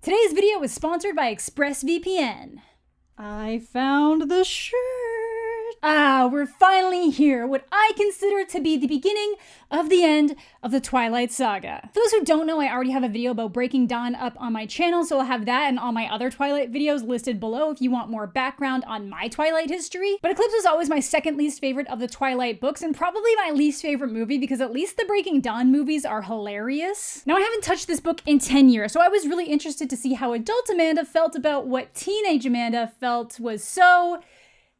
Today's video is sponsored by ExpressVPN. I found the shirt. We're finally here, what I consider to be the beginning of the end of the Twilight Saga. For those who don't know, I already have a video about Breaking Dawn up on my channel, so I'll have that and all my other Twilight videos listed below if you want more background on my Twilight history. But Eclipse was always my second least favorite of the Twilight books, and probably my least favorite movie because at least the Breaking Dawn movies are hilarious. Now, I haven't touched this book in 10 years, so I was really interested to see how adult Amanda felt about what teenage Amanda felt was so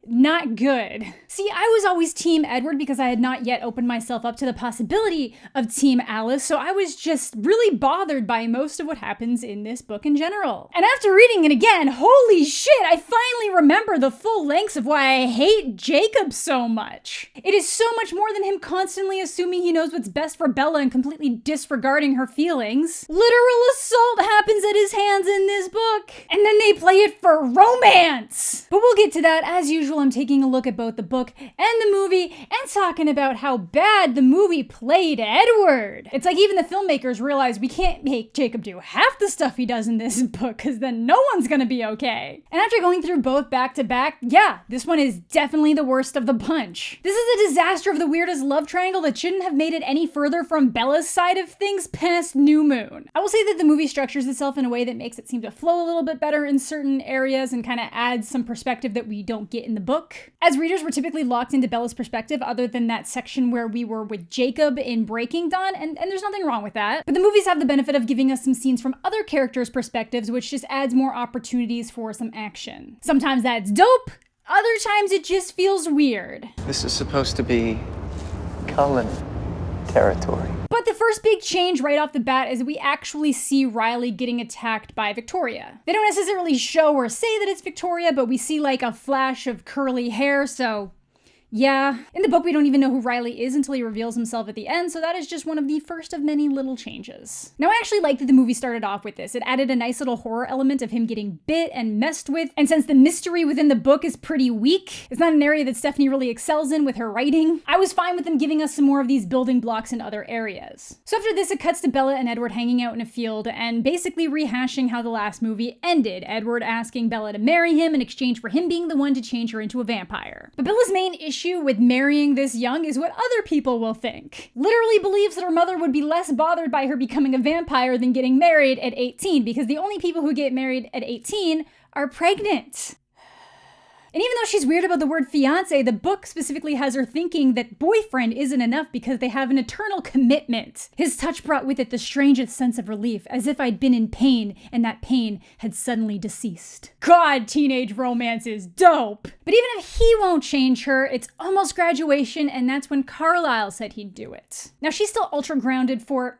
not good. See, I was always Team Edward because I had not yet opened myself up to the possibility of Team Alice, so I was just really bothered by most of what happens in this book in general. And after reading it again, holy shit, I finally remember the full lengths of why I hate Jacob so much. It is so much more than him constantly assuming he knows what's best for Bella and completely disregarding her feelings. Literal assault happens at his hands in this book, and then they play it for romance. But we'll get to that. As usual, I'm taking a look at both the book and the movie and talking about how bad the movie played Edward. It's like even the filmmakers realize we can't make Jacob do half the stuff he does in this book because then no one's gonna be okay. And after going through both back to back, yeah, this one is definitely the worst of the bunch. This is a disaster of the weirdest love triangle that shouldn't have made it any further from Bella's side of things past New Moon. I will say that the movie structures itself in a way that makes it seem to flow a little bit better in certain areas and kind of adds some perspective that we don't get in the book. As readers, we're typically locked into Bella's perspective other than that section where we were with Jacob in Breaking Dawn, and there's nothing wrong with that. But the movies have the benefit of giving us some scenes from other characters' perspectives, which just adds more opportunities for some action. Sometimes that's dope, other times it just feels weird. This is supposed to be Cullen territory. But the first big change right off the bat is we actually see Riley getting attacked by Victoria. They don't necessarily show or say that it's Victoria, but we see like a flash of curly hair, so yeah. In the book, we don't even know who Riley is until he reveals himself at the end, so that is just one of the first of many little changes. Now, I actually like that the movie started off with this. It added a nice little horror element of him getting bit and messed with, and since the mystery within the book is pretty weak, it's not an area that Stephanie really excels in with her writing, I was fine with them giving us some more of these building blocks in other areas. So after this, it cuts to Bella and Edward hanging out in a field and basically rehashing how the last movie ended, Edward asking Bella to marry him in exchange for him being the one to change her into a vampire. But Bella's main issue with marrying this young is what other people will think. Literally believes that her mother would be less bothered by her becoming a vampire than getting married at 18, because the only people who get married at 18 are pregnant. And even though she's weird about the word fiancé, the book specifically has her thinking that boyfriend isn't enough because they have an eternal commitment. His touch brought with it the strangest sense of relief, as if I'd been in pain and that pain had suddenly deceased. God, teenage romance is dope! But even if he won't change her, it's almost graduation, and that's when Carlisle said he'd do it. Now, she's still ultra grounded for,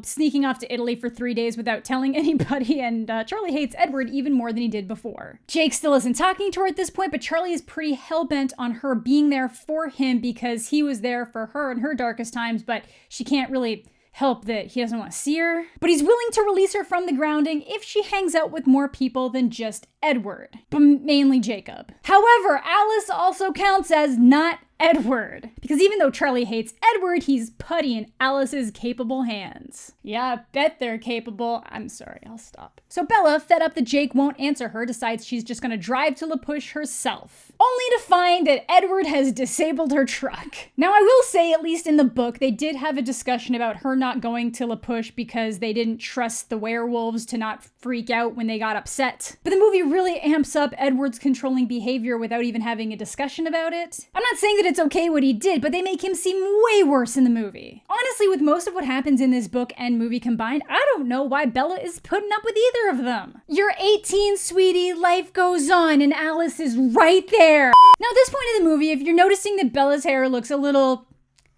sneaking off to Italy for 3 days without telling anybody, and Charlie hates Edward even more than he did before. Jake still isn't talking to her at this point, but Charlie is pretty hell-bent on her being there for him because he was there for her in her darkest times, but she can't really help that he doesn't want to see her. But he's willing to release her from the grounding if she hangs out with more people than just Edward, but mainly Jacob. However, Alice also counts as not Edward, because even though Charlie hates Edward, he's putty in Alice's capable hands. Yeah, I bet they're capable. I'm sorry, I'll stop. So Bella, fed up that Jake won't answer her, decides she's just gonna drive to La Push herself, only to find that Edward has disabled her truck. Now, I will say, at least in the book, they did have a discussion about her not going to La Push because they didn't trust the werewolves to not freak out when they got upset. But the movie really amps up Edward's controlling behavior without even having a discussion about it. I'm not saying that it's okay what he did, but they make him seem way worse in the movie. Honestly, with most of what happens in this book and movie combined, I don't know why Bella is putting up with either of them. You're 18, sweetie, life goes on, and Alice is right there. Now, at this point in the movie, if you're noticing that Bella's hair looks a little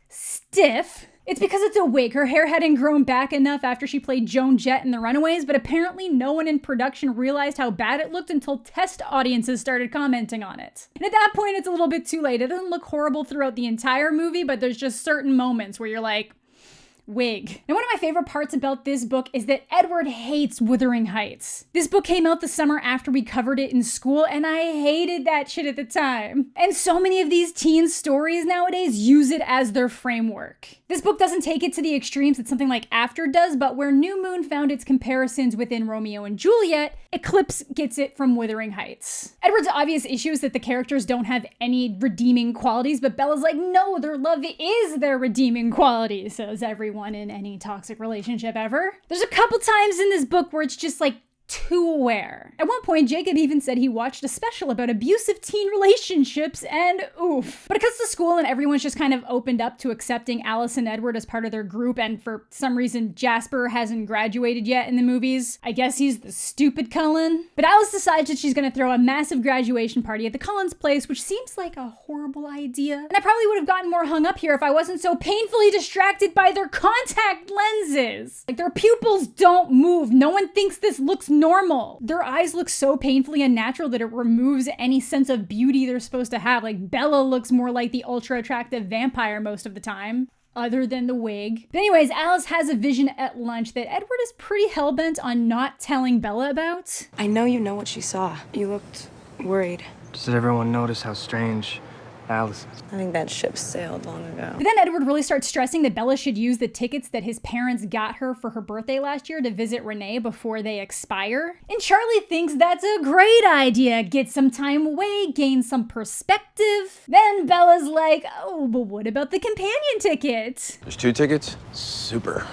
stiff, it's because it's a wig. Her hair hadn't grown back enough after she played Joan Jett in The Runaways, but apparently no one in production realized how bad it looked until test audiences started commenting on it. And at that point, it's a little bit too late. It doesn't look horrible throughout the entire movie, but there's just certain moments where you're like, wig. Now, one of my favorite parts about this book is that Edward hates Wuthering Heights. This book came out the summer after we covered it in school, and I hated that shit at the time. And so many of these teen stories nowadays use it as their framework. This book doesn't take it to the extremes that something like After does, but where New Moon found its comparisons within Romeo and Juliet, Eclipse gets it from Wuthering Heights. Edward's obvious issue is that the characters don't have any redeeming qualities, but Bella's like, no, their love is their redeeming quality, says everyone in any toxic relationship ever. There's a couple times in this book where it's just like, too aware. At one point, Jacob even said he watched a special about abusive teen relationships, and oof. But it cuts to school and everyone's just kind of opened up to accepting Alice and Edward as part of their group, and for some reason, Jasper hasn't graduated yet in the movies. I guess he's the stupid Cullen. But Alice decides that she's gonna throw a massive graduation party at the Cullens' place, which seems like a horrible idea. And I probably would have gotten more hung up here if I wasn't so painfully distracted by their contact lenses. Like, their pupils don't move. No one thinks this looks normal. Their eyes look so painfully unnatural that it removes any sense of beauty they're supposed to have. Like, Bella looks more like the ultra attractive vampire most of the time, other than the wig. But anyways, Alice has a vision at lunch that Edward is pretty hellbent on not telling Bella about. I know you know what she saw. You looked worried. Does everyone notice how strange Alice is? I think that ship sailed long ago. But then Edward really starts stressing that Bella should use the tickets that his parents got her for her birthday last year to visit Renee before they expire. And Charlie thinks that's a great idea. Get some time away, gain some perspective. Then Bella's like, oh, but what about the companion ticket? There's 2 tickets? Super.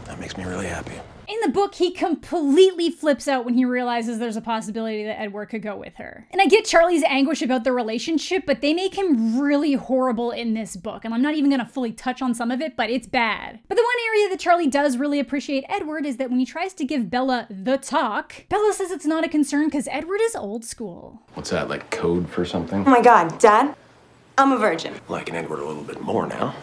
That makes me really happy. In the book, he completely flips out when he realizes there's a possibility that Edward could go with her. And I get Charlie's anguish about the relationship, but they make him really horrible in this book. And I'm not even gonna fully touch on some of it, but it's bad. But the one area that Charlie does really appreciate Edward is that when he tries to give Bella the talk, Bella says it's not a concern because Edward is old school. What's that, like code for something? Oh my God, Dad, I'm a virgin. Liking Edward a little bit more now.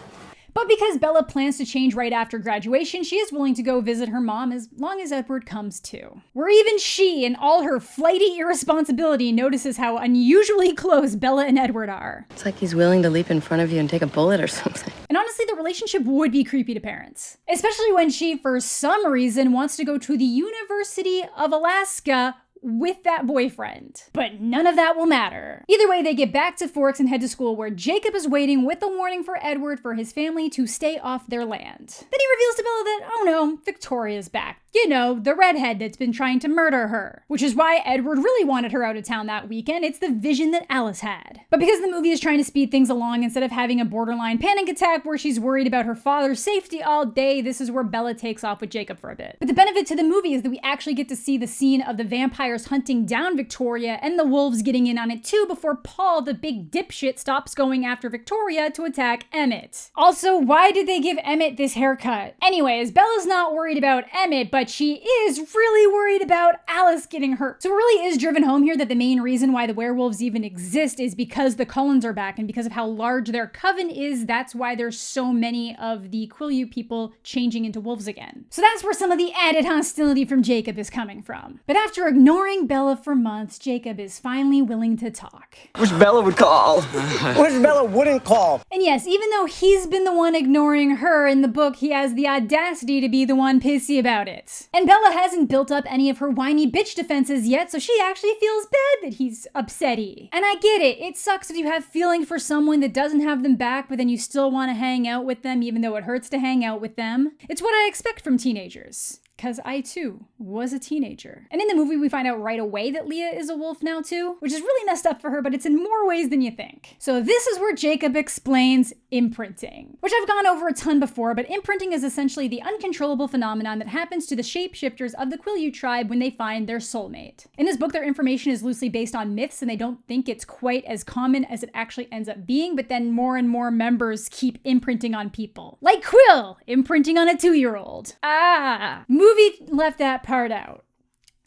But because Bella plans to change right after graduation, she is willing to go visit her mom as long as Edward comes too. Where even she, in all her flighty irresponsibility, notices how unusually close Bella and Edward are. It's like he's willing to leap in front of you and take a bullet or something. And honestly, the relationship would be creepy to parents. Especially when she, for some reason, wants to go to the University of Alaska with that boyfriend. But none of that will matter. Either way, they get back to Forks and head to school where Jacob is waiting with a warning for Edward for his family to stay off their land. Then he reveals to Bella that, oh no, Victoria's back. You know, the redhead that's been trying to murder her. Which is why Edward really wanted her out of town that weekend. It's the vision that Alice had. But because the movie is trying to speed things along, instead of having a borderline panic attack where she's worried about her father's safety all day, this is where Bella takes off with Jacob for a bit. But the benefit to the movie is that we actually get to see the scene of the vampires hunting down Victoria and the wolves getting in on it too before Paul, the big dipshit, stops going after Victoria to attack Emmett. Also, why did they give Emmett this haircut? Anyways, Bella's not worried about Emmett, but she is really worried about Alice getting hurt. So it really is driven home here that the main reason why the werewolves even exist is because the Cullens are back, and because of how large their coven is, that's why there's so many of the Quileute people changing into wolves again. So that's where some of the added hostility from Jacob is coming from. But after ignoring Bella for months, Jacob is finally willing to talk. Wish Bella would call. Wish Bella wouldn't call. And yes, even though he's been the one ignoring her in the book, he has the audacity to be the one pissy about it. And Bella hasn't built up any of her whiny bitch defenses yet, so she actually feels bad that he's upsetty. And I get it. It sucks if you have feelings for someone that doesn't have them back, but then you still want to hang out with them even though it hurts to hang out with them. It's what I expect from teenagers. Because I, too, was a teenager. And in the movie, we find out right away that Leah is a wolf now, too, which is really messed up for her, but it's in more ways than you think. So this is where Jacob explains imprinting, which I've gone over a ton before, but imprinting is essentially the uncontrollable phenomenon that happens to the shapeshifters of the Quileute tribe when they find their soulmate. In this book, their information is loosely based on myths, and they don't think it's quite as common as it actually ends up being, but then more and more members keep imprinting on people. Like Quill, imprinting on a 2-year-old. Movie left that part out.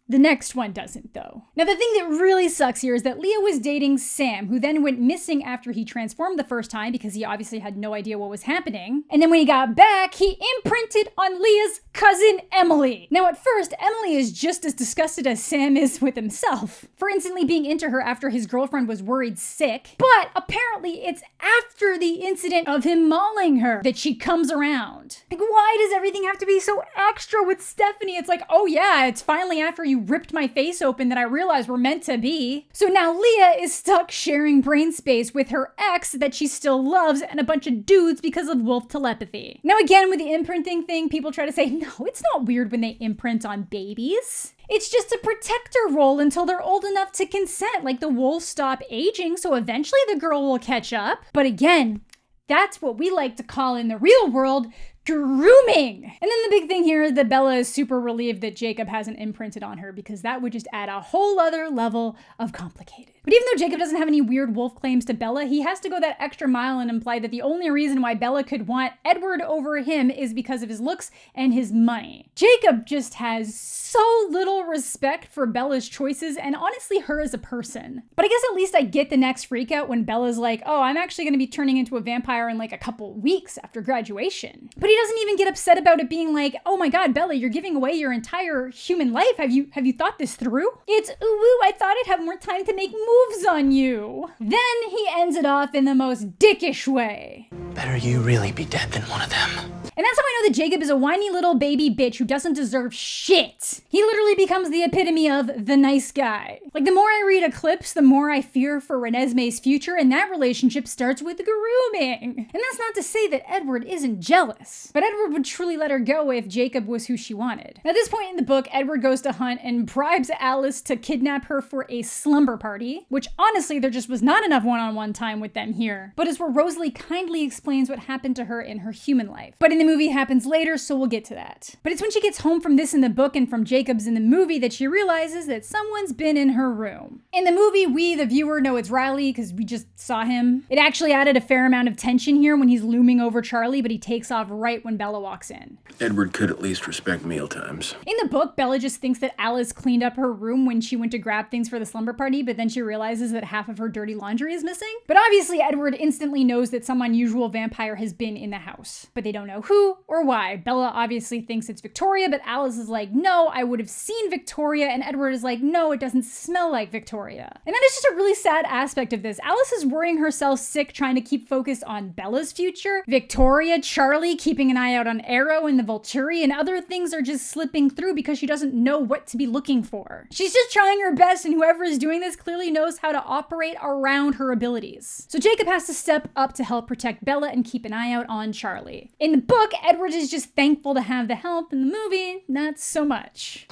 The next one doesn't, though. Now, the thing that really sucks here is that Leah was dating Sam, who then went missing after he transformed the first time because he obviously had no idea what was happening. And then when he got back, he imprinted on Leah's cousin, Emily. Now, at first, Emily is just as disgusted as Sam is with himself for instantly being into her after his girlfriend was worried sick. But apparently, it's after the incident of him mauling her that she comes around. Like, why does everything have to be so extra with Stephanie? It's like, oh yeah, it's finally after you literally ripped my face open that I realized were meant to be. So now Leah is stuck sharing brain space with her ex that she still loves and a bunch of dudes because of wolf telepathy. Now again, with the imprinting thing, people try to say, no, it's not weird when they imprint on babies. It's just a protector role until they're old enough to consent, like the wolves stop aging, so eventually the girl will catch up. But again, that's what we like to call in the real world grooming. And then the big thing here is that Bella is super relieved that Jacob hasn't imprinted on her because that would just add a whole other level of complicated. But even though Jacob doesn't have any weird wolf claims to Bella, he has to go that extra mile and imply that the only reason why Bella could want Edward over him is because of his looks and his money. Jacob just has so little respect for Bella's choices and honestly her as a person. But I guess at least I get the next freak out when Bella's like, oh, I'm actually gonna be turning into a vampire in like a couple weeks after graduation. But he doesn't even get upset about it being like, oh my God, Bella, you're giving away your entire human life. Have you thought this through? It's, ooh, I thought I'd have more time to make moves on you. Then he ends it off in the most dickish way. Better you really be dead than one of them. And that's how I know that Jacob is a whiny little baby bitch who doesn't deserve shit. He literally becomes the epitome of the nice guy. Like, the more I read Eclipse, the more I fear for Renesmee's future, and that relationship starts with grooming. And that's not to say that Edward isn't jealous, but Edward would truly let her go if Jacob was who she wanted. At this point in the book, Edward goes to hunt and bribes Alice to kidnap her for a slumber party, which honestly, there just was not enough one-on-one time with them here, but is where Rosalie kindly explains what happened to her in her human life. But in the movie, it happens later, so we'll get to that. But it's when she gets home from this in the book and from Jacob's in the movie that she realizes that someone's been in her room. In the movie, we, the viewer, know it's Riley because we just saw him. It actually added a fair amount of tension here when he's looming over Charlie, but he takes off right when Bella walks in. Edward could at least respect meal times. In the book, Bella just thinks that Alice cleaned up her room when she went to grab things for the slumber party, but then she realizes that half of her dirty laundry is missing. But obviously, Edward instantly knows that some unusual vampire has been in the house, but they don't know who or why. Bella obviously thinks it's Victoria, but Alice is like, no, I would have seen Victoria, and Edward is like, no, it doesn't smell like Victoria. And that is just a really sad aspect of this. Alice is worrying herself sick trying to keep focused on Bella's future. Victoria, Charlie, keeping an eye out on Arrow and the Volturi, and other things are just slipping through because she doesn't know what to be looking for. She's just trying her best, and whoever is doing this clearly knows how to operate around her abilities. So Jacob has to step up to help protect Bella and keep an eye out on Charlie. In the book, Edward is just thankful to have the help. In the movie, not so much.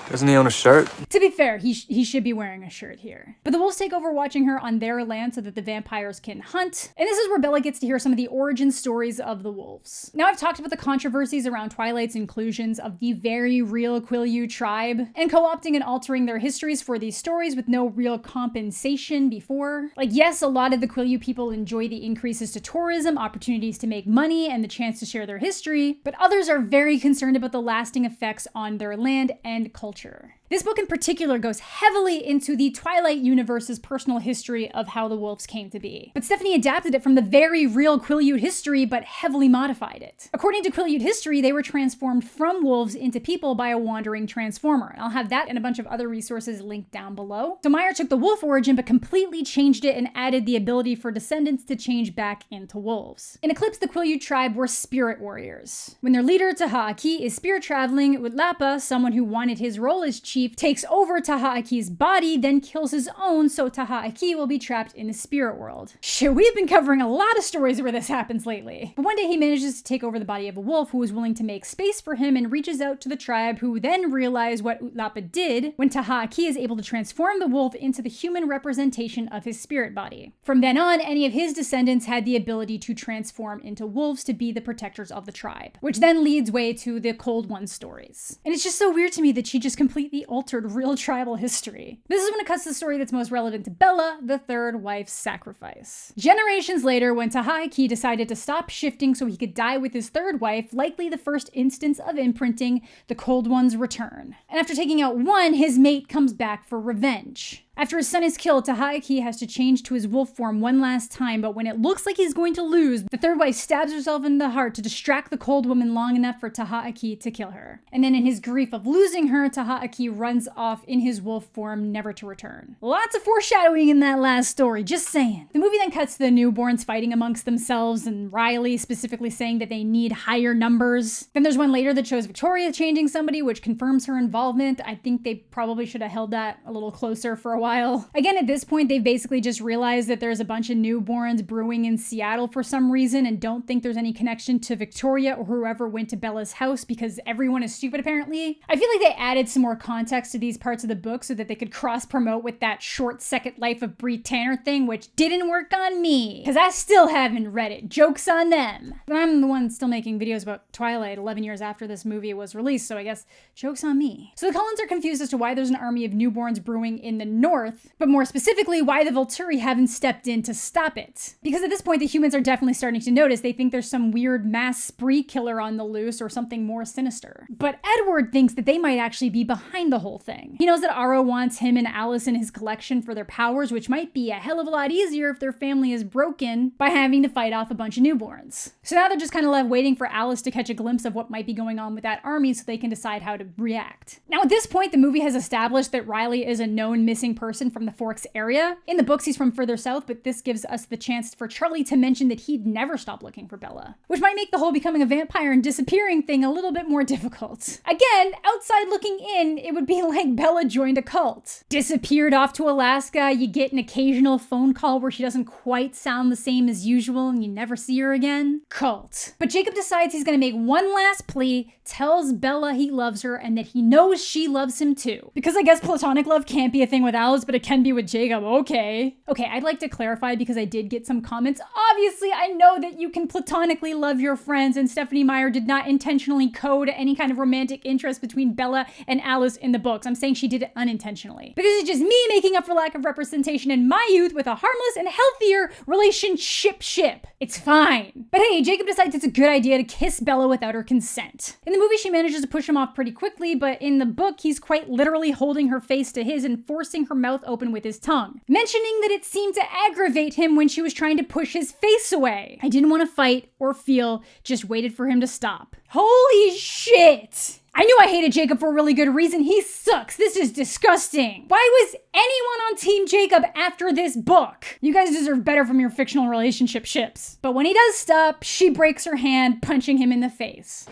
Doesn't he own a shirt? To be fair, he should be wearing a shirt here. But the wolves take over watching her on their land so that the vampires can hunt. And this is where Bella gets to hear some of the origin stories of the wolves. Now, I've talked about the controversies around Twilight's inclusions of the very real Quileute tribe and co-opting and altering their histories for these stories with no real compensation before. Like, yes, a lot of the Quileute people enjoy the increases to tourism, opportunities to make money, and the chance to share their history, but others are very concerned about the lasting effects on their land and culture. This book in particular goes heavily into the Twilight universe's personal history of how the wolves came to be. But Stephanie adapted it from the very real Quileute history, but heavily modified it. According to Quileute history, they were transformed from wolves into people by a wandering transformer. I'll have that and a bunch of other resources linked down below. So Meyer took the wolf origin, but completely changed it and added the ability for descendants to change back into wolves. In Eclipse, the Quileute tribe were spirit warriors. When their leader, Taha'aki, is spirit traveling, Utlapa, someone who wanted his role as chief, takes over Taha'aki's body, then kills his own, so Taha'aki will be trapped in the spirit world. Shit, we've been covering a lot of stories where this happens lately. But one day he manages to take over the body of a wolf who is willing to make space for him and reaches out to the tribe, who then realize what Utlapa did when Taha'aki is able to transform the wolf into the human representation of his spirit body. From then on, any of his descendants had the ability to transform into wolves to be the protectors of the tribe, which then leads way to the Cold One stories. And it's just so weird to me that she just completely altered real tribal history. This is when it cuts to the story that's most relevant to Bella, the third wife's sacrifice. Generations later, when Taha'aki decided to stop shifting so he could die with his third wife, likely the first instance of imprinting, the Cold Ones return. And after taking out one, his mate comes back for revenge. After his son is killed, Tahaaki has to change to his wolf form one last time, but when it looks like he's going to lose, the third wife stabs herself in the heart to distract the cold woman long enough for Tahaaki to kill her. And then in his grief of losing her, Tahaaki runs off in his wolf form, never to return. Lots of foreshadowing in that last story, just saying. The movie then cuts to the newborns fighting amongst themselves and Riley specifically saying that they need higher numbers. Then there's one later that shows Victoria changing somebody, which confirms her involvement. I think they probably should have held that a little closer for a while. Again, at this point, they've basically just realized that there's a bunch of newborns brewing in Seattle for some reason and don't think there's any connection to Victoria or whoever went to Bella's house because everyone is stupid apparently. I feel like they added some more context to these parts of the book so that they could cross-promote with that short Second Life of Bree Tanner thing, which didn't work on me, because I still haven't read it. Joke's on them. But I'm the one still making videos about Twilight 11 years after this movie was released, so I guess joke's on me. So the Cullens are confused as to why there's an army of newborns brewing in the north, but more specifically, why the Volturi haven't stepped in to stop it. Because at this point, the humans are definitely starting to notice. They think there's some weird mass spree killer on the loose or something more sinister. But Edward thinks that they might actually be behind the whole thing. He knows that Aro wants him and Alice in his collection for their powers, which might be a hell of a lot easier if their family is broken by having to fight off a bunch of newborns. So now they're just kind of left waiting for Alice to catch a glimpse of what might be going on with that army so they can decide how to react. Now at this point, the movie has established that Riley is a known missing person from the Forks area. In the books, he's from further south, but this gives us the chance for Charlie to mention that he'd never stop looking for Bella, which might make the whole becoming a vampire and disappearing thing a little bit more difficult. Again, outside looking in, it would be like Bella joined a cult. Disappeared off to Alaska, you get an occasional phone call where she doesn't quite sound the same as usual and you never see her again. Cult. But Jacob decides he's gonna make one last plea, tells Bella he loves her and that he knows she loves him too. Because I guess platonic love can't be a thing with Alice, but it can be with Jacob, okay. Okay, I'd like to clarify because I did get some comments. Obviously, I know that you can platonically love your friends and Stephanie Meyer did not intentionally code any kind of romantic interest between Bella and Alice in the books. I'm saying she did it unintentionally. But this is just me making up for lack of representation in my youth with a harmless and healthier relationship. It's fine. But hey, Jacob decides it's a good idea to kiss Bella without her consent. In the movie, she manages to push him off pretty quickly, but in the book, he's quite literally holding her face to his and forcing her mouth open with his tongue, mentioning that it seemed to aggravate him when she was trying to push his face away. I didn't want to fight or feel, just waited for him to stop. Holy shit! I knew I hated Jacob for a really good reason. He sucks. This is disgusting. Why was anyone on Team Jacob after this book? You guys deserve better from your fictional relationship ships. But when he does stop, she breaks her hand, punching him in the face.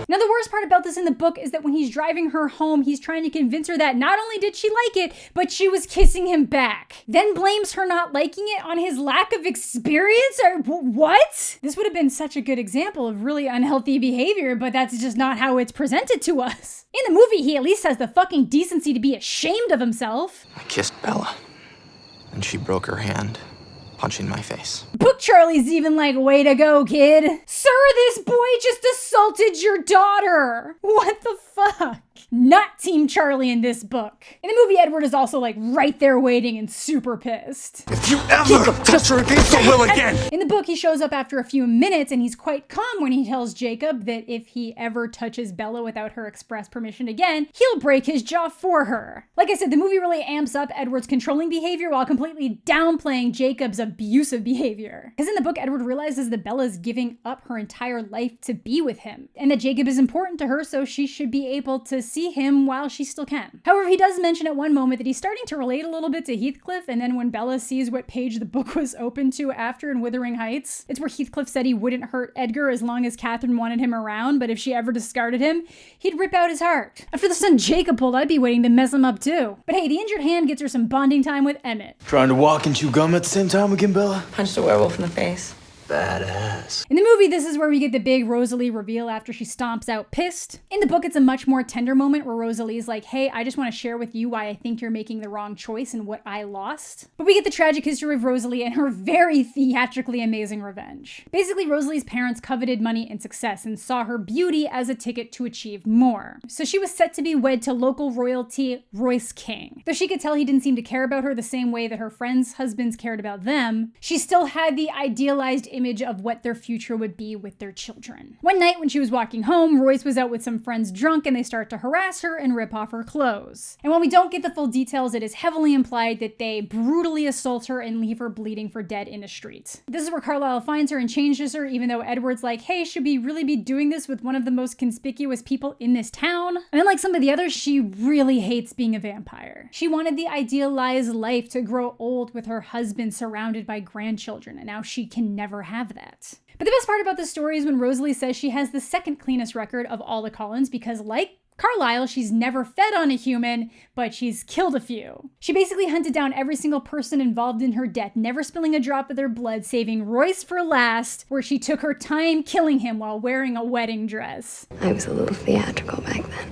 Now the worst part about this in the book is that when he's driving her home, he's trying to convince her that not only did she like it, but she was kissing him back. Then blames her not liking it on his lack of experience or what? This would have been such a good example of really unhealthy behavior, but that's just not how it's presented to us. In the movie, he at least has the fucking decency to be ashamed of himself. I kissed Bella, and she broke her hand, punching my face. Book Charlie's even like, way to go, kid. Sir, this boy just assaulted your daughter. What the fuck? Not Team Charlie in this book. In the movie, Edward is also like right there waiting and super pissed. If you ever touch her against the will again! In the book, he shows up after a few minutes and he's quite calm when he tells Jacob that if he ever touches Bella without her express permission again, he'll break his jaw for her. Like I said, the movie really amps up Edward's controlling behavior while completely downplaying Jacob's abusive behavior. Because in the book, Edward realizes that Bella's giving up her entire life to be with him, and that Jacob is important to her, so she should be able to see him while she still can. However, he does mention at one moment that he's starting to relate a little bit to Heathcliff, and then when Bella sees what page the book was open to after in Wuthering Heights, it's where Heathcliff said he wouldn't hurt Edgar as long as Catherine wanted him around, but if she ever discarded him, he'd rip out his heart. After the son Jacob pulled, I'd be waiting to mess him up too. But hey, the injured hand gets her some bonding time with Emmett. Trying to walk and chew gum at the same time again, Bella? Punched a werewolf in the face. Badass. In the movie, this is where we get the big Rosalie reveal after she stomps out pissed. In the book, it's a much more tender moment where Rosalie's like, hey, I just want to share with you why I think you're making the wrong choice and what I lost. But we get the tragic history of Rosalie and her very theatrically amazing revenge. Basically, Rosalie's parents coveted money and success and saw her beauty as a ticket to achieve more. So she was set to be wed to local royalty Royce King. Though she could tell he didn't seem to care about her the same way that her friends' husbands cared about them, she still had the idealized image image of what their future would be with their children. One night when she was walking home, Royce was out with some friends drunk and they start to harass her and rip off her clothes. And while we don't get the full details, it is heavily implied that they brutally assault her and leave her bleeding for dead in the street. This is where Carlisle finds her and changes her, even though Edward's like, hey, should we really be doing this with one of the most conspicuous people in this town? And unlike some of the others, she really hates being a vampire. She wanted the idealized life to grow old with her husband surrounded by grandchildren, and now she can never have that. But the best part about the story is when Rosalie says she has the second cleanest record of all the Cullens because, like Carlisle, she's never fed on a human, but she's killed a few. She basically hunted down every single person involved in her death, never spilling a drop of their blood, saving Royce for last, where she took her time killing him while wearing a wedding dress. I was a little theatrical back then.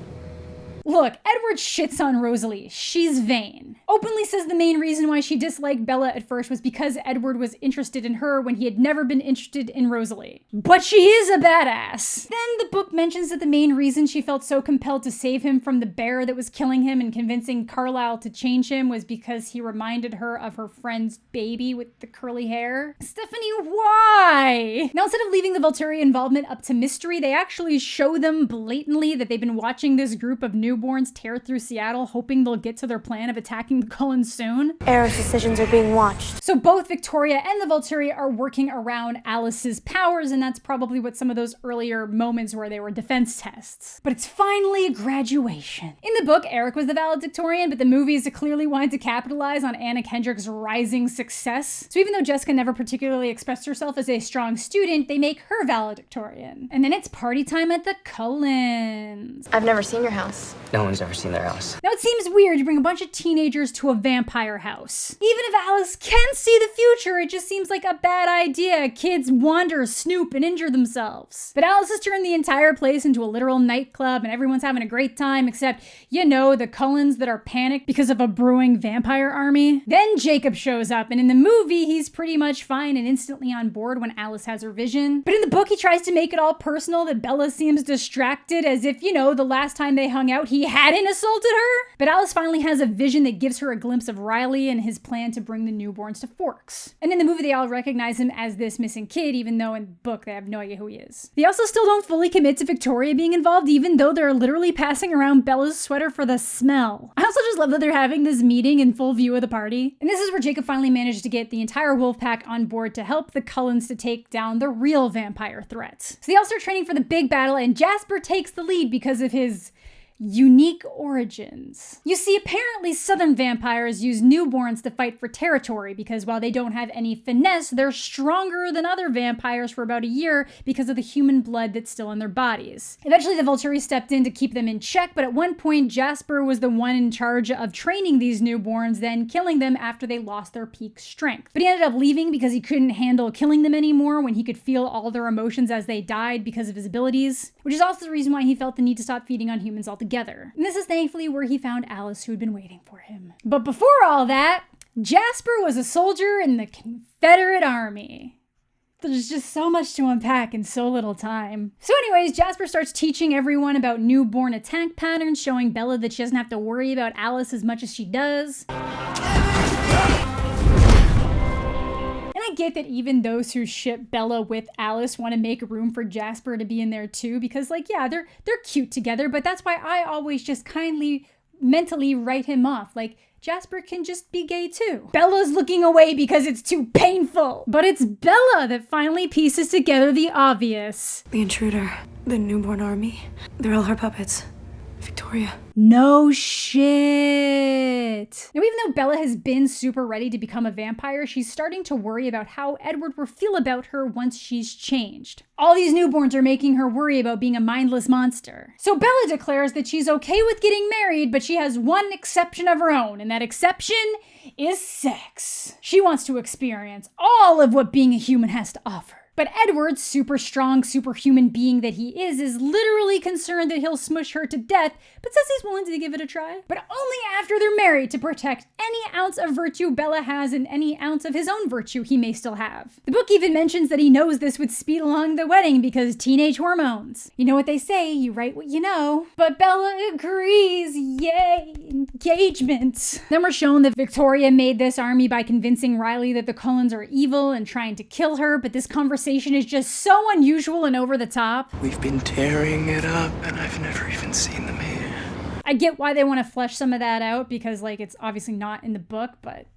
Look, Edward shits on Rosalie. She's vain. Openly says the main reason why she disliked Bella at first was because Edward was interested in her when he had never been interested in Rosalie. But she is a badass. Then the book mentions that the main reason she felt so compelled to save him from the bear that was killing him and convincing Carlisle to change him was because he reminded her of her friend's baby with the curly hair. Stephanie, why? Now, instead of leaving the Volturi involvement up to mystery, they actually show them blatantly that they've been watching this group of newborns tear through Seattle, hoping they'll get to their plan of attacking the Cullens soon. Era's decisions are being watched. So both Victoria and the Volturi are working around Alice's powers, and that's probably what some of those earlier moments where they were defense tests. But it's finally graduation. In the book, Eric was the valedictorian, but the movies clearly wanted to capitalize on Anna Kendrick's rising success. So even though Jessica never particularly expressed herself as a strong student, they make her valedictorian. And then it's party time at the Cullens. I've never seen your house. No one's ever seen their house. Now, it seems weird to bring a bunch of teenagers to a vampire house. Even if Alice can see the future, it just seems like a bad idea. Kids wander, snoop, and injure themselves. But Alice has turned the entire place into a literal nightclub, and everyone's having a great time, except, you know, the Cullens that are panicked because of a brewing vampire army. Then Jacob shows up, and in the movie, he's pretty much fine and instantly on board when Alice has her vision. But in the book, he tries to make it all personal, that Bella seems distracted, as if, you know, the last time they hung out, he hadn't assaulted her. But Alice finally has a vision that gives her a glimpse of Riley and his plan to bring the newborns to Forks. And in the movie, they all recognize him as this missing kid, even though in the book, they have no idea who he is. They also still don't fully commit to Victoria being involved, even though they're literally passing around Bella's sweater for the smell. I also just love that they're having this meeting in full view of the party. And this is where Jacob finally managed to get the entire wolf pack on board to help the Cullens to take down the real vampire threat. So they all start training for the big battle, and Jasper takes the lead because of his unique origins. You see, apparently southern vampires use newborns to fight for territory because while they don't have any finesse, they're stronger than other vampires for about a year because of the human blood that's still in their bodies. Eventually, the Volturi stepped in to keep them in check, but at one point, Jasper was the one in charge of training these newborns, then killing them after they lost their peak strength. But he ended up leaving because he couldn't handle killing them anymore when he could feel all their emotions as they died because of his abilities, which is also the reason why he felt the need to stop feeding on humans altogether. And this is thankfully where he found Alice, who had been waiting for him. But before all that, Jasper was a soldier in the Confederate Army. There's just so much to unpack in so little time. So anyways, Jasper starts teaching everyone about newborn attack patterns, showing Bella that she doesn't have to worry about Alice as much as she does. I get that even those who ship Bella with Alice want to make room for Jasper to be in there too, because like, yeah, they're cute together, but that's why I always just kindly mentally write him off. Like, Jasper can just be gay too. Bella's looking away because it's too painful. But it's Bella that finally pieces together the obvious. The intruder, the newborn army, they're all her puppets. Victoria. No shit. Now, even though Bella has been super ready to become a vampire, she's starting to worry about how Edward will feel about her once she's changed. All these newborns are making her worry about being a mindless monster. So Bella declares that she's okay with getting married, but she has one exception of her own, and that exception is sex. She wants to experience all of what being a human has to offer. But Edward, super strong, superhuman being that he is literally concerned that he'll smush her to death, but says he's willing to give it a try. But only after they're married to protect any ounce of virtue Bella has and any ounce of his own virtue he may still have. The book even mentions that he knows this would speed along the wedding because teenage hormones. You know what they say, you write what you know. But Bella agrees, yay, engagement. Then we're shown that Victoria made this army by convincing Riley that the Cullens are evil and trying to kill her, but this conversation is just so unusual and over the top. We've been tearing it up, and I've never even seen them here. I get why they want to flesh some of that out because, like, it's obviously not in the book, but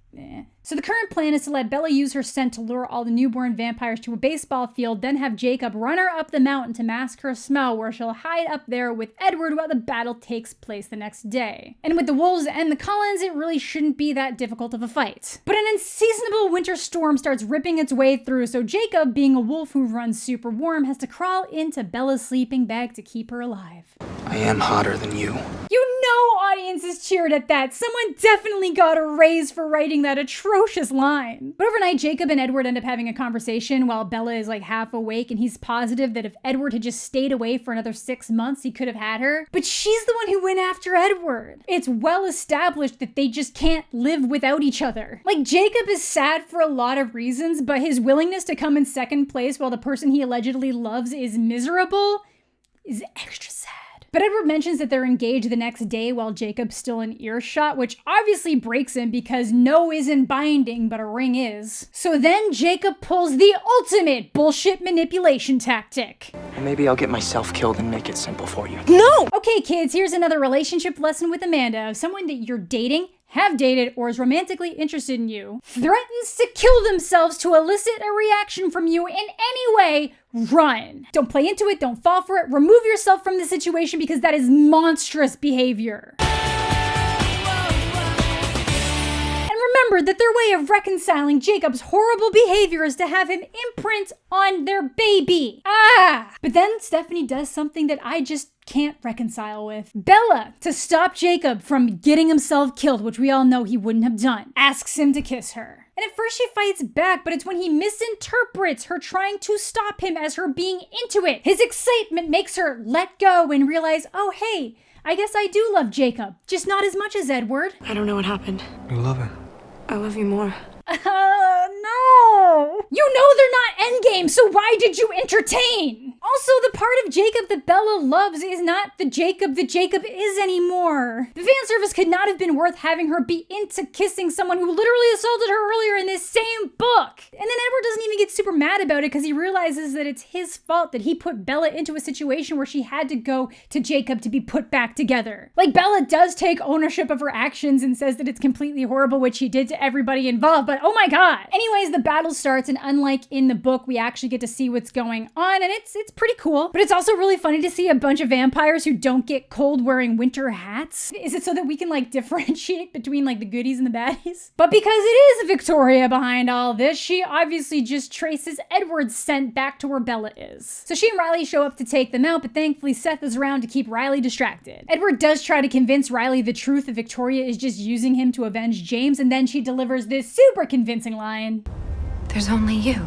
So the current plan is to let Bella use her scent to lure all the newborn vampires to a baseball field, then have Jacob run her up the mountain to mask her smell, where she'll hide up there with Edward while the battle takes place the next day. And with the wolves and the Cullens, it really shouldn't be that difficult of a fight. But an unseasonable winter storm starts ripping its way through, so Jacob, being a wolf who runs super warm, has to crawl into Bella's sleeping bag to keep her alive. I am hotter than you. You know audiences cheered at that. Someone definitely got a raise for writing that atrocious line. But overnight, Jacob and Edward end up having a conversation while Bella is like half awake, and he's positive that if Edward had just stayed away for another 6 months, he could have had her. But she's the one who went after Edward. It's well established that they just can't live without each other. Like, Jacob is sad for a lot of reasons, but his willingness to come in second place while the person he allegedly loves is miserable is extra sad. But Edward mentions that they're engaged the next day while Jacob's still in earshot, which obviously breaks him because no isn't binding, but a ring is. So then Jacob pulls the ultimate bullshit manipulation tactic. Maybe I'll get myself killed and make it simple for you. No! Okay, kids, here's another relationship lesson with Amanda. Someone that you're dating, have dated, or is romantically interested in you, threatens to kill themselves to elicit a reaction from you in any way, run. Don't play into it, don't fall for it, remove yourself from the situation because that is monstrous behavior. Remember that their way of reconciling Jacob's horrible behavior is to have him imprint on their baby. But then Stephanie does something that I just can't reconcile with. Bella, to stop Jacob from getting himself killed, which we all know he wouldn't have done, asks him to kiss her. And at first she fights back, but it's when he misinterprets her trying to stop him as her being into it. His excitement makes her let go and realize, oh hey, I guess I do love Jacob, just not as much as Edward. I don't know what happened. You love him. I love you more. No! You know they're not endgame, so why did you entertain? Also, the part of Jacob that Bella loves is not the Jacob that Jacob is anymore. The fan service could not have been worth having her be into kissing someone who literally assaulted her earlier in this same book. And then Edward doesn't even get super mad about it because he realizes that it's his fault that he put Bella into a situation where she had to go to Jacob to be put back together. Like, Bella does take ownership of her actions and says that it's completely horrible what she did to everybody involved, but oh my god. Anyways, the battle starts, and unlike in the book, we actually get to see what's going on, and it's pretty cool. But it's also really funny to see a bunch of vampires who don't get cold wearing winter hats. Is it so that we can like differentiate between like the goodies and the baddies? But because it is Victoria behind all this, she obviously just traces Edward's scent back to where Bella is. So she and Riley show up to take them out, but thankfully Seth is around to keep Riley distracted. Edward does try to convince Riley the truth that Victoria is just using him to avenge James, and then she delivers this super convincing line. There's only you.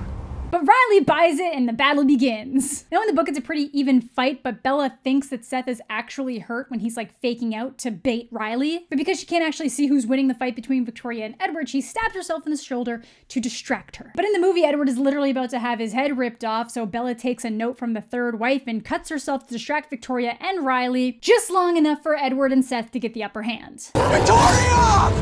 But Riley buys it and the battle begins. Now in the book it's a pretty even fight, but Bella thinks that Seth is actually hurt when he's like faking out to bait Riley. But because she can't actually see who's winning the fight between Victoria and Edward, she stabs herself in the shoulder to distract her. But in the movie, Edward is literally about to have his head ripped off, so Bella takes a note from the third wife and cuts herself to distract Victoria and Riley, just long enough for Edward and Seth to get the upper hand. Victoria!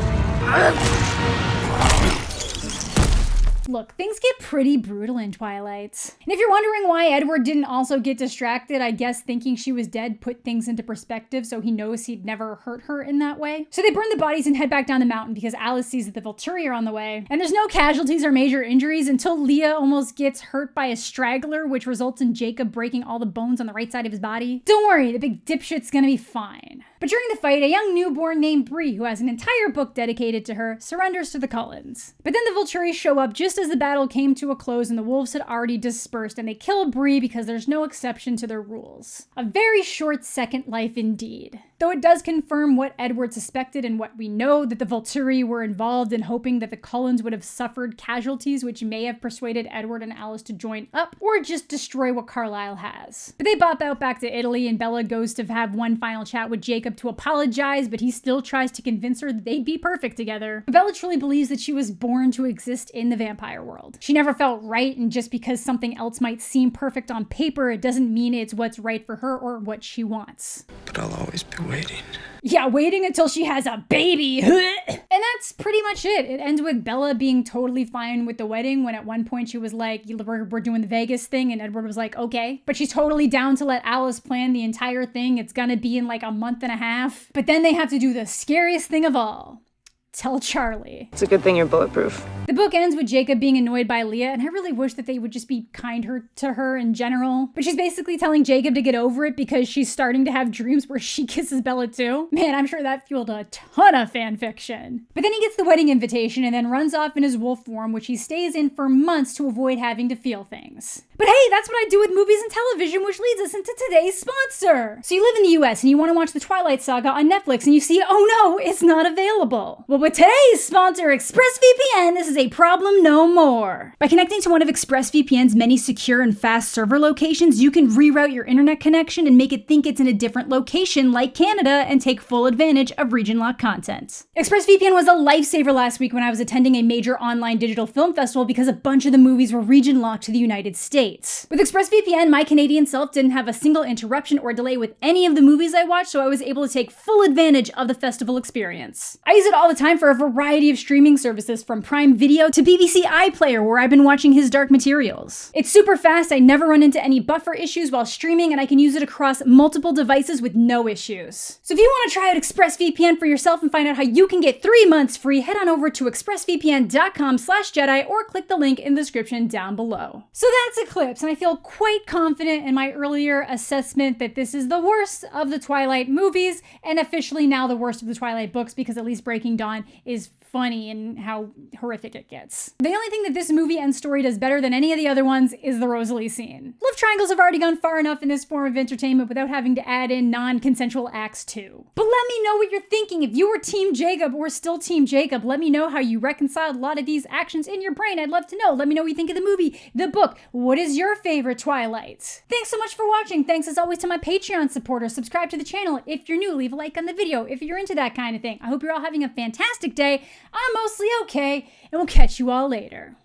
Look, things get pretty brutal in Twilight. And if you're wondering why Edward didn't also get distracted, I guess thinking she was dead put things into perspective so he knows he'd never hurt her in that way. So they burn the bodies and head back down the mountain because Alice sees that the Volturi are on the way. And there's no casualties or major injuries until Leah almost gets hurt by a straggler, which results in Jacob breaking all the bones on the right side of his body. Don't worry, the big dipshit's gonna be fine. But during the fight, a young newborn named Bree, who has an entire book dedicated to her, surrenders to the Cullens. But then the Volturi show up just as the battle came to a close and the wolves had already dispersed, and they kill Bree because there's no exception to their rules. A very short second life indeed. though it does confirm what Edward suspected and what we know, that the Volturi were involved in hoping that the Cullens would have suffered casualties which may have persuaded Edward and Alice to join up, or just destroy what Carlisle has. But they bop out back to Italy, and Bella goes to have one final chat with Jacob to apologize, but he still tries to convince her that they'd be perfect together. But Bella truly believes that she was born to exist in the vampire world. She never felt right, and just because something else might seem perfect on paper, it doesn't mean it's what's right for her or what she wants. But I'll always be waiting. Yeah, waiting until she has a baby. And that's pretty much it. It ends with Bella being totally fine with the wedding, when at one point she was like, we're doing the Vegas thing, and Edward was like, okay. But she's totally down to let Alice plan the entire thing. It's gonna be in like a month and a half. But then they have to do the scariest thing of all. Tell Charlie. It's a good thing you're bulletproof. The book ends with Jacob being annoyed by Leah, and I really wish that they would just be kind to her in general. But she's basically telling Jacob to get over it because she's starting to have dreams where she kisses Bella too. Man, I'm sure that fueled a ton of fan fiction. But then he gets the wedding invitation and then runs off in his wolf form, which he stays in for months to avoid having to feel things. But hey, that's what I do with movies and television, which leads us into today's sponsor. So you live in the US and you want to watch the Twilight Saga on Netflix and you see, oh no, it's not available. Well, with today's sponsor, ExpressVPN, this is a problem no more. By connecting to one of ExpressVPN's many secure and fast server locations, you can reroute your internet connection and make it think it's in a different location like Canada and take full advantage of region-locked content. ExpressVPN was a lifesaver last week when I was attending a major online digital film festival because a bunch of the movies were region-locked to the United States. With ExpressVPN, my Canadian self didn't have a single interruption or delay with any of the movies I watched, so I was able to take full advantage of the festival experience. I use it all the time for a variety of streaming services, from Prime Video to BBC iPlayer, where I've been watching his Dark Materials. It's super fast, I never run into any buffer issues while streaming, and I can use it across multiple devices with no issues. So if you want to try out ExpressVPN for yourself and find out how you can get 3 months free, head on over to expressvpn.com/Jedi or click the link in the description down below. So that's Eclipse, and I feel quite confident in my earlier assessment that this is the worst of the Twilight movies, and officially now the worst of the Twilight books, because at least Breaking Dawn is funny and how horrific it gets. The only thing that this movie and story does better than any of the other ones is the Rosalie scene. Love triangles have already gone far enough in this form of entertainment without having to add in non-consensual acts too. But let me know what you're thinking. If you were Team Jacob or still Team Jacob, let me know how you reconciled a lot of these actions in your brain. I'd love to know. Let me know what you think of the movie, the book. What is your favorite Twilight? Thanks so much for watching. Thanks as always to my Patreon supporters. Subscribe to the channel. If you're new, leave a like on the video if you're into that kind of thing. I hope you're all having a fantastic day. I'm mostly okay, and we'll catch you all later.